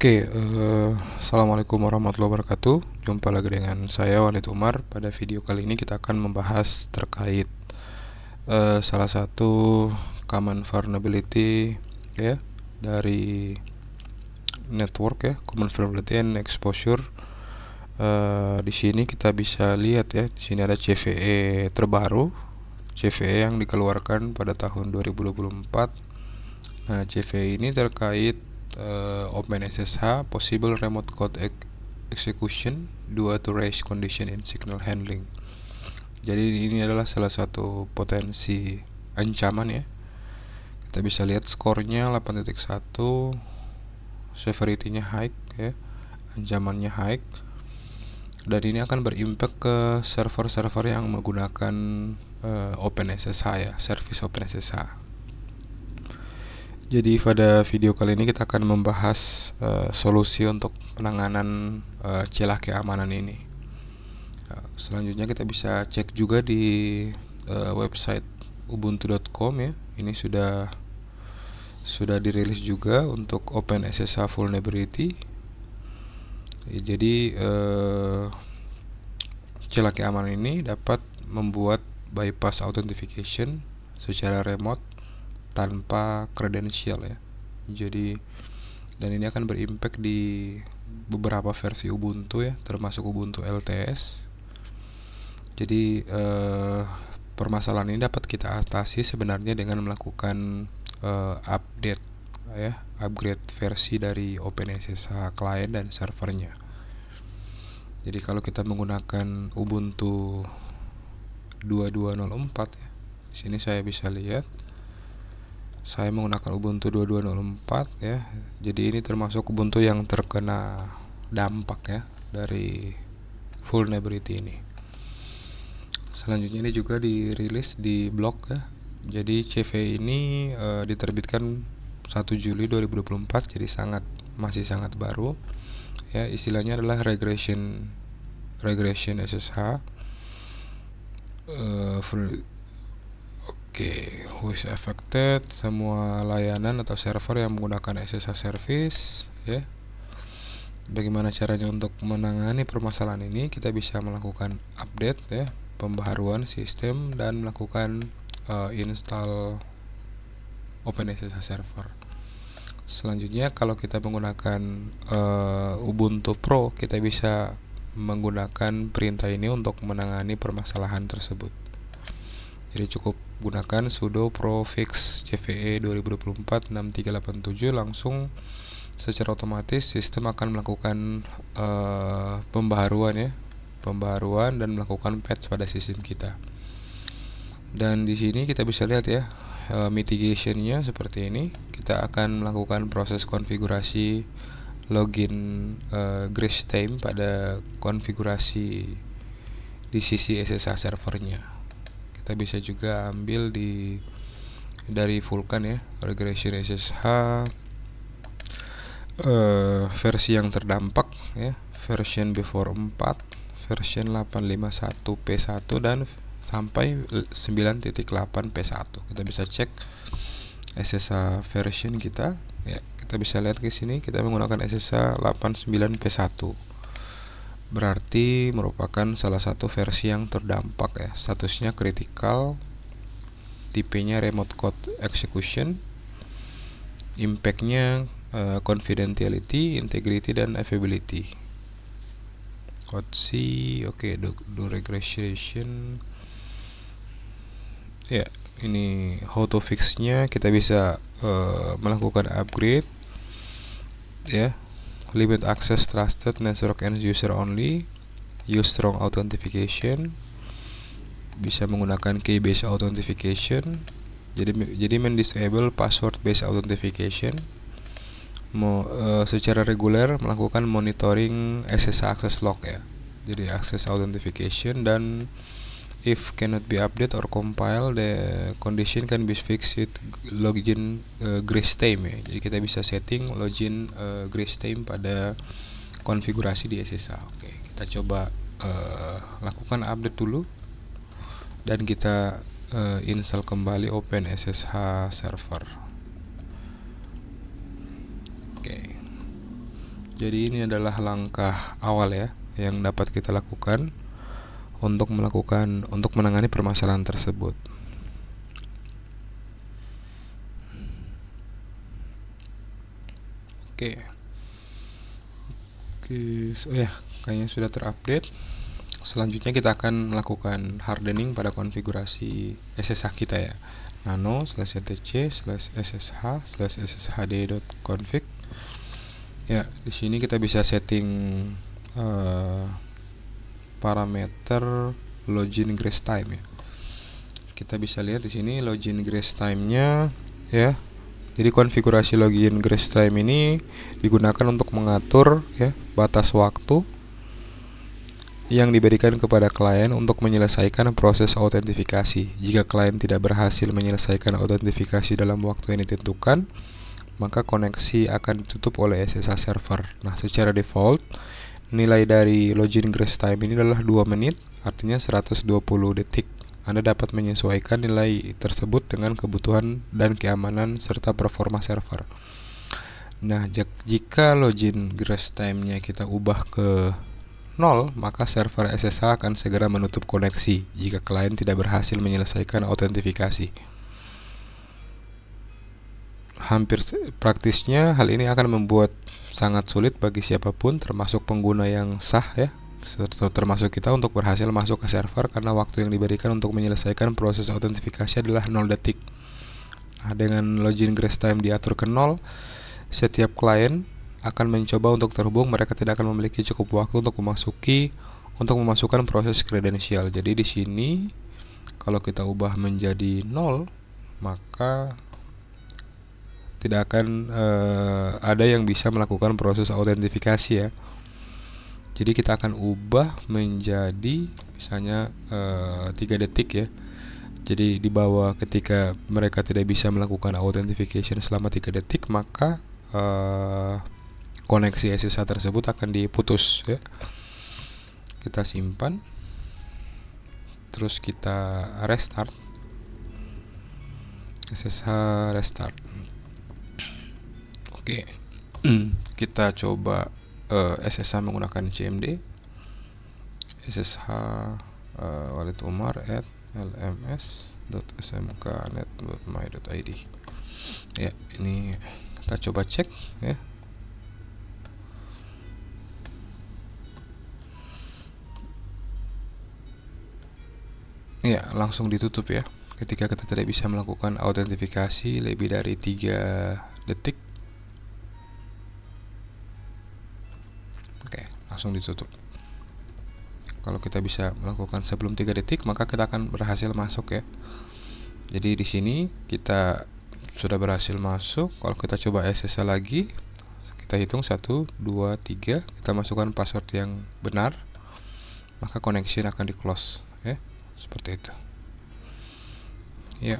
Assalamualaikum warahmatullahi wabarakatuh. Jumpa lagi dengan saya Walid Umar. Pada video kali ini kita akan membahas terkait salah satu common vulnerability ya dari network ya, common vulnerability and exposure. Di sini kita bisa lihat ya, di sini ada CVE terbaru, CVE yang dikeluarkan pada tahun 2024. Nah, CVE ini terkait OpenSSH possible remote code execution due to race condition in signal handling. Jadi ini adalah salah satu potensi ancaman ya. Kita bisa lihat skornya 8.1, severity-nya high ya, ancamannya high. Dan ini akan berimpact ke server-server yang menggunakan OpenSSH ya, service OpenSSH. Jadi pada video kali ini kita akan membahas solusi untuk penanganan celah keamanan ini. Selanjutnya kita bisa cek juga di website ubuntu.com ya. Ini sudah dirilis juga untuk OpenSSH vulnerability. Jadi celah keamanan ini dapat membuat bypass authentication secara remote tanpa kredensial ya. Jadi dan ini akan berimpact di beberapa versi Ubuntu ya, termasuk Ubuntu LTS. Jadi permasalahan ini dapat kita atasi sebenarnya dengan melakukan update ya, upgrade versi dari OpenSSH client dan servernya. Jadi kalau kita menggunakan Ubuntu 2204 ya, di sini saya bisa lihat saya menggunakan Ubuntu 2204 ya. Jadi ini termasuk Ubuntu yang terkena dampak ya dari vulnerability ini. Selanjutnya ini juga dirilis di blog ya. Jadi CV ini diterbitkan 1 Juli 2024, jadi masih sangat baru. Ya, istilahnya adalah regression SSH. Who is affected? Semua layanan atau server yang menggunakan SSH service ya. Bagaimana caranya untuk menangani permasalahan ini? Kita bisa melakukan update ya, pembaharuan sistem dan melakukan install OpenSSH server. Selanjutnya kalau kita menggunakan Ubuntu Pro, kita bisa menggunakan perintah ini untuk menangani permasalahan tersebut. Jadi cukup gunakan sudo profix cve 2024-6387, langsung secara otomatis sistem akan melakukan pembaharuan dan melakukan patch pada sistem kita. Dan di sini kita bisa lihat ya, mitigationnya seperti ini. Kita akan melakukan proses konfigurasi login grace time pada konfigurasi di sisi SSH servernya. Kita bisa juga ambil dari Vulkan ya, regression SSH versi yang terdampak ya, version before 4, version 851p1 dan sampai 9.8p1. Kita bisa cek SSH version kita ya. Kita bisa lihat ke sini kita menggunakan SSH 89p1. Berarti merupakan salah satu versi yang terdampak ya. Statusnya critical, tipenya remote code execution, impactnya confidentiality, integrity dan availability. Code C, do regression. Ya, ini how to fix-nya. Kita bisa melakukan upgrade ya. Limit access trusted network and user only. Use strong authentication. Bisa menggunakan key based authentication. Jadi mendisable password based authentication. Secara reguler melakukan monitoring SSH access log ya. Jadi access authentication, dan if cannot be update or compile, the condition can be fixed with login grace time ya. Jadi kita bisa setting login grace time pada konfigurasi di SSH. Oke, kita coba lakukan update dulu dan kita install kembali OpenSSH server. Oke. Jadi ini adalah langkah awal ya yang dapat kita lakukan untuk menangani permasalahan tersebut. Oke. Oh ya, kayaknya sudah terupdate. Selanjutnya kita akan melakukan hardening pada konfigurasi SSH kita ya. nano/etc/ssh/sshd.config. Ya, di sini kita bisa setting parameter login grace time ya. Kita bisa lihat di sini login grace time-nya ya. Jadi konfigurasi login grace time ini digunakan untuk mengatur ya batas waktu yang diberikan kepada klien untuk menyelesaikan proses autentifikasi. Jika klien tidak berhasil menyelesaikan autentifikasi dalam waktu yang ditentukan, maka koneksi akan ditutup oleh SSH server. Nah, secara default nilai dari login grace time ini adalah 2 menit, artinya 120 detik. Anda dapat menyesuaikan nilai tersebut dengan kebutuhan dan keamanan serta performa server. Nah, jika login grace time-nya kita ubah ke 0, maka server SSH akan segera menutup koneksi jika klien tidak berhasil menyelesaikan autentifikasi. Hampir praktisnya hal ini akan membuat sangat sulit bagi siapapun, termasuk pengguna yang sah ya, termasuk kita, untuk berhasil masuk ke server karena waktu yang diberikan untuk menyelesaikan proses autentifikasi adalah 0 detik. Nah, dengan login grace time diatur ke 0, setiap klien akan mencoba untuk terhubung, mereka tidak akan memiliki cukup waktu untuk memasukkan proses kredensial. Jadi di sini kalau kita ubah menjadi 0, maka tidak akan ada yang bisa melakukan proses autentifikasi ya. Jadi kita akan ubah menjadi misalnya 3 detik ya. Jadi di bawah, ketika mereka tidak bisa melakukan authentication selama 3 detik, maka koneksi SSH tersebut akan diputus ya. Kita simpan, terus kita restart, SSH restart. Oke. Kita coba SSH menggunakan CMD, SSH Walid Umar @lms.smknet.my.id. Ya, ini kita coba cek ya. Ya, langsung ditutup ya ketika kita tidak bisa melakukan autentifikasi lebih dari 3 detik. Oke, langsung ditutup. Kalau kita bisa melakukan sebelum 3 detik, maka kita akan berhasil masuk ya. Jadi di sini kita sudah berhasil masuk. Kalau kita coba SSH lagi, kita hitung 1, 2, 3, kita masukkan password yang benar, maka connection akan di close ya, seperti itu ya.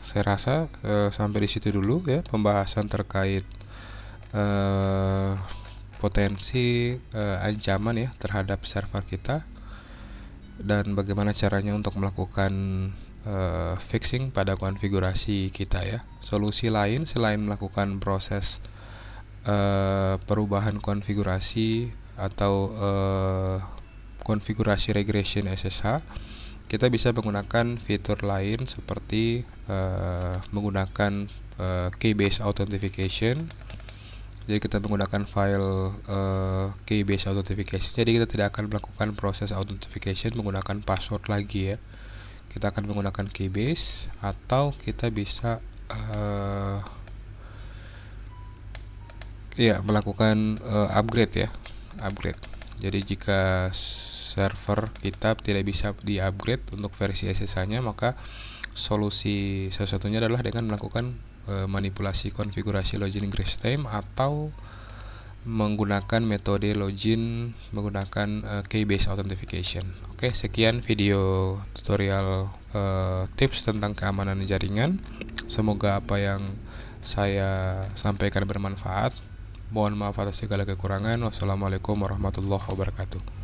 Saya rasa sampai di situ dulu ya pembahasan terkait potensi ancaman ya terhadap server kita, dan bagaimana caranya untuk melakukan fixing pada konfigurasi kita ya. Solusi lain selain melakukan proses perubahan konfigurasi atau konfigurasi regression SSH, kita bisa menggunakan fitur lain seperti menggunakan key-based authentication. Jadi kita menggunakan file key-based authentication. Jadi kita tidak akan melakukan proses authentication menggunakan password lagi ya. Kita akan menggunakan key-based, atau kita bisa melakukan upgrade ya, upgrade. Jadi jika server kita tidak bisa di-upgrade untuk versi SSH-nya, maka solusi salah satunya adalah dengan melakukan manipulasi konfigurasi login grace time atau menggunakan metode login menggunakan key-based authentication. Oke, sekian video tutorial tips tentang keamanan jaringan. Semoga apa yang saya sampaikan bermanfaat. Mohon maaf atas segala kekurangan. Wassalamualaikum warahmatullahi wabarakatuh.